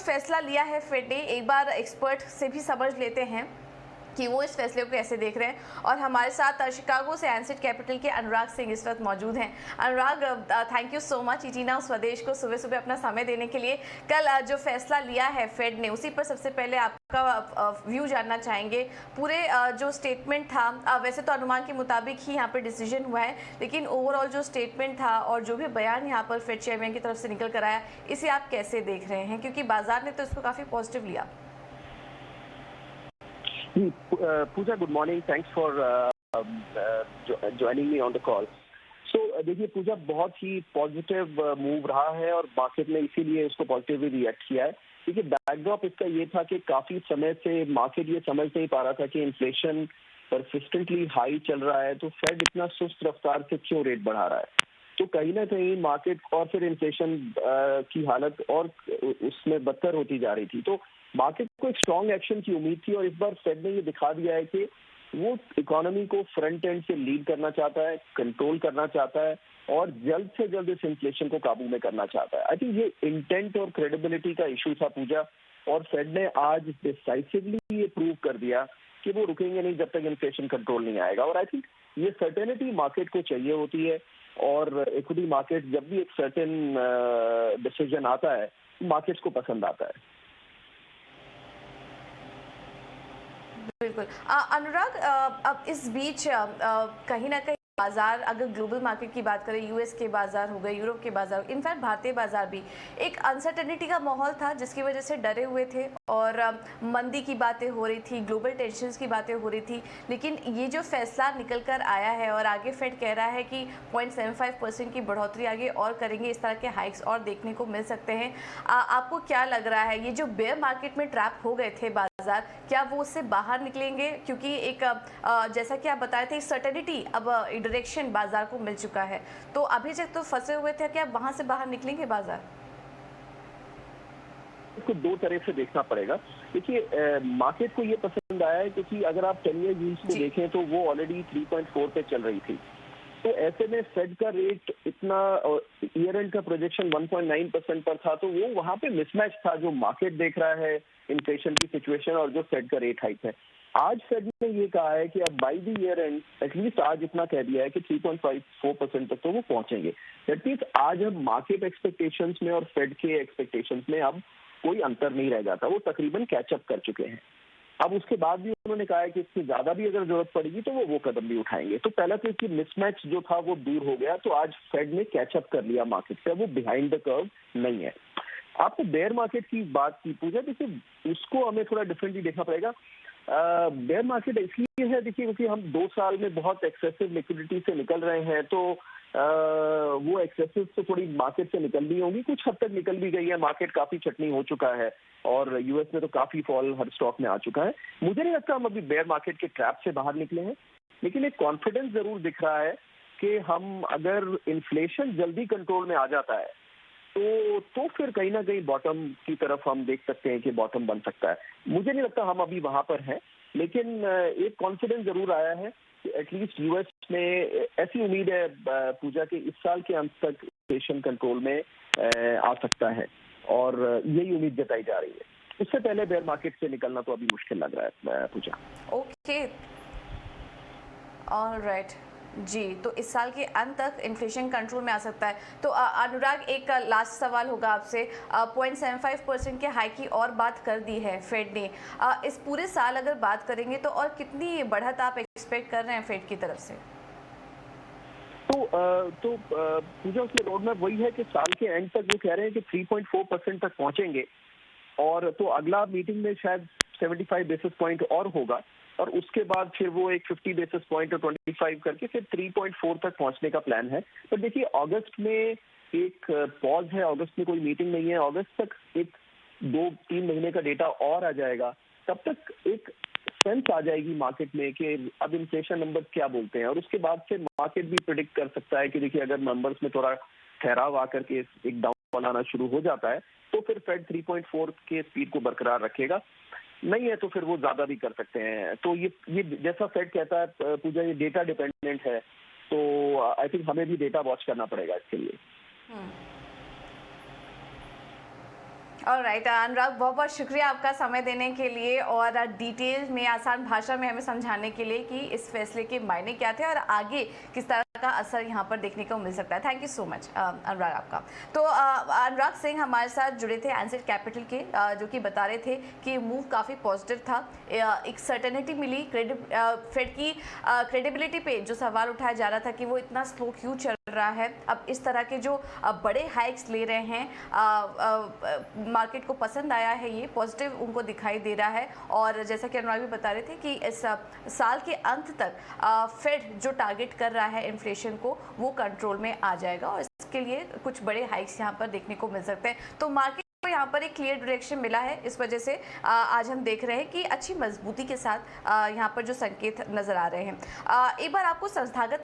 फैसला लिया है फेड ने, एक बार एक्सपर्ट से भी समझ लेते हैं कि वो इस फैसले को कैसे देख रहे हैं। और हमारे साथ शिकागो से एनसेट कैपिटल के अनुराग सिंह इस वक्त मौजूद हैं। Anurag, thank you so much ET Now Swadesh को सुबह सुबह अपना समय देने के लिए। कल जो फैसला लिया है फेड ने, उसी पर सबसे पहले आपका व्यू जानना चाहेंगे। पूरे जो स्टेटमेंट था, वैसे तो अनुमान के मुताबिक ही यहाँ पर डिसीजन हुआ है, लेकिन ओवरऑल जो स्टेटमेंट था और जो भी बयान यहाँ पर फेड चेयरमैन की तरफ से निकल कर आया, इसे आप कैसे देख रहे हैं? क्योंकि बाजार ने तो इसको काफ़ी पॉजिटिव लिया। Pooja, good morning, thanks for joining me on the call. So देखिए पूजा, बहुत ही पॉजिटिव मूव रहा है और मार्केट ने इसीलिए उसको पॉजिटिवली रिएक्ट किया है। देखिए बैकड्रॉप इसका ये था कि काफी समय से मार्केट ये समझ नहीं पा रहा था कि इन्फ्लेशन परसिस्टेंटली हाई चल रहा है, तो फेड इतना सुस्त रफ्तार से क्यों रेट बढ़ा रहा है। तो कहीं ना कहीं मार्केट और फिर इन्फ्लेशन की हालत और उसमें बदतर होती जा रही थी, तो मार्केट को एक स्ट्रॉन्ग एक्शन की उम्मीद थी। और इस बार फेड ने ये दिखा दिया है कि वो इकोनॉमी को फ्रंट एंड से लीड करना चाहता है, कंट्रोल करना चाहता है और जल्द से जल्द इस इन्फ्लेशन को काबू में करना चाहता है। आई थिंक ये इंटेंट और क्रेडिबिलिटी का इशू था पूजा, और फेड ने आज डिसाइसिवली ये प्रूव कर दिया कि वो रुकेंगे नहीं जब तक इन्फ्लेशन कंट्रोल नहीं आएगा। और आई थिंक ये सर्टेनिटी मार्केट को चाहिए होती है, और इक्विटी मार्केट जब भी एक सर्टेन डिसीजन आता है, मार्केट्स को पसंद आता है। बिल्कुल। अनुराग, अब इस बीच कहीं ना कहीं बाजार, अगर ग्लोबल मार्केट की बात करें, यूएस के बाजार हो गए, यूरोप के बाजार, इनफैक्ट भारतीय बाजार भी एक अनसर्टेनिटी का माहौल था, जिसकी वजह से डरे हुए थे और मंदी की बातें हो रही थी, ग्लोबल टेंशन्स की बातें हो रही थी। लेकिन ये जो फैसला निकल कर आया है और आगे फेड कह रहा है कि 0.75% की बढ़ोतरी आगे और करेंगे, इस तरह के हाइक्स और देखने को मिल सकते हैं। आपको क्या लग रहा है, ये जो बेयर मार्केट में ट्रैप हो गए थे बाजार, क्या वो उससे बाहर निकलेंगे? क्योंकि एक जैसा कि आप बताए थे, सर्टेनिटी, अब डायरेक्शन बाजार को मिल चुका है, तो अभी तक तो फंसे हुए थे, क्या वहां से बाहर निकलेंगे बाजार? इसको दो तरह से देखना पड़ेगा। देखिए मार्केट को ये पसंद आया है क्योंकि अगर आप 10 ईयर यील्ड्स को देखें तो वो ऑलरेडी 3.4 पे चल रही थी। तो ऐसे में फेड का रेट इतना, ईयर एंड का प्रोजेक्शन 1.9% पर था, तो वो वहां पे मिसमैच था, जो मार्केट देख रहा है इन्फ्लेशन की सिचुएशन और जो फेड का रेट हाइक है। आज फेड ने ये कहा है कि अब by the year and, at least आज इतना कह दिया है कि 3.54% तक तो वो पहुंचेंगे। दैट मीन्स आज अब मार्केट एक्सपेक्टेशंस में और फेड के एक्सपेक्टेशंस में अब कोई अंतर नहीं रह जाता, वो तकरीबन कैचअप कर चुके हैं। अब उसके बाद भी उन्होंने कहा है कि इससे ज्यादा भी अगर जरूरत पड़ेगी तो वो कदम भी उठाएंगे। तो पहला तो इसकी मिसमैच जो था वो दूर हो गया, तो आज फेड ने कैचअप कर लिया मार्केट से, वो बिहाइंड द कर्व नहीं है। आपको बेयर मार्केट की बात की पूजा, देखिए उसको हमें थोड़ा डिफरेंटली देखना पड़ेगा। बेयर मार्केट इसलिए है देखिए क्योंकि हम 2 साल में बहुत एक्सेसिव लिक्विडिटी से निकल रहे हैं, तो वो एक्सेसिव से थोड़ी मार्केट से निकल ली होगी, कुछ हद तक निकल भी गई है, मार्केट काफी चटनी हो चुका है और यूएस में तो काफी फॉल हर स्टॉक में आ चुका है। मुझे नहीं लगता हम अभी बेयर मार्केट के ट्रैप से बाहर निकले हैं, लेकिन एक कॉन्फिडेंस जरूर दिख रहा है कि हम, अगर इन्फ्लेशन जल्दी कंट्रोल में आ जाता है तो फिर कहीं ना कहीं बॉटम की तरफ हम देख सकते हैं कि बॉटम बन सकता है। मुझे नहीं लगता हम अभी वहां पर हैं, लेकिन एक कॉन्फिडेंस जरूर आया है कि एटलीस्ट यूएस में ऐसी उम्मीद है पूजा के इस साल के अंत तक इन्फ्लेशन कंट्रोल में आ सकता है, और यही उम्मीद जताई जा रही है। उससे पहले बेयर मार्केट से निकलना तो अभी मुश्किल लग रहा है पूजा। ओके, ऑलराइट जी, तो इस साल के अंत तक इन्फ्लेशन कंट्रोल में आ सकता है। तो अनुराग, एक लास्ट सवाल होगा आपसे। 0.75% के हाई की और बात कर दी है फेड ने। इस पूरे साल अगर बात करेंगे तो और कितनी बढ़त आप एक्सपेक्ट कर रहे हैं फेड की तरफ से? तो पूजा उसकी रोड मैप वही है कि साल के एंड तक वो कह रहे हैं कि 3.4% तक पहुंचेंगे, और तो अगला मीटिंग में शायद 75 बेसिस पॉइंट और होगा, और उसके बाद फिर वो एक 50 बेसिस पॉइंट और 25 करके फिर 3.4 तक पहुंचने का प्लान है। पर देखिए अगस्त में एक पॉज है, अगस्त में कोई मीटिंग नहीं है, अगस्त तक एक 2-3 महीने का डेटा और आ जाएगा, तब तक एक सेंस आ जाएगी मार्केट में कि अब इन्फ्लेशन नंबर्स क्या बोलते हैं, और उसके बाद से मार्केट भी प्रिडिक्ट कर सकता है कि देखिए अगर नंबर्स में थोड़ा ठहराव आकर के एक डाउन आना शुरू हो जाता है तो फिर फेड 3.4 के स्पीड को बरकरार रखेगा, नहीं है तो फिर वो ज्यादा भी कर सकते हैं। तो ये जैसा फेड कहता है पूजा, ये डेटा डिपेंडेंट है, तो आई थिंक हमें भी डेटा वॉच करना पड़ेगा इसके लिए। ऑलराइट अनुराग, बहुत बहुत शुक्रिया आपका समय देने के लिए और डिटेल में आसान भाषा में हमें समझाने के लिए कि इस फैसले के मायने क्या थे और आगे किस तरह का असर यहाँ पर देखने को मिल सकता है। थैंक यू सो मच अनुराग आपका। तो अनुराग सिंह हमारे साथ जुड़े थे एनसेट कैपिटल के, जो कि बता रहे थे कि मूव काफ़ी पॉजिटिव था, एक सर्टेनिटी मिली, फेड की क्रेडिबिलिटी पे जो सवाल उठाया जा रहा था कि वो इतना स्लो क्यों चल रहा है, अब इस तरह के जो बड़े हाइक्स ले रहे हैं मार्केट को पसंद आया है, ये पॉजिटिव उनको दिखाई दे रहा है। और जैसा कि अनुराग भी बता रहे थे कि इस साल के अंत तक फेड जो टारगेट कर रहा है इन्फ्लेशन को वो कंट्रोल में आ जाएगा और इसके लिए कुछ बड़े हाइक्स यहाँ पर देखने को मिल सकते हैं। तो मार्केट को यहाँ पर एक क्लियर डायरेक्शन मिला है, इस वजह से आज हम देख रहे हैं कि अच्छी मजबूती के साथ यहाँ पर जो संकेत नजर आ रहे हैं। एक बार आपको संस्थागत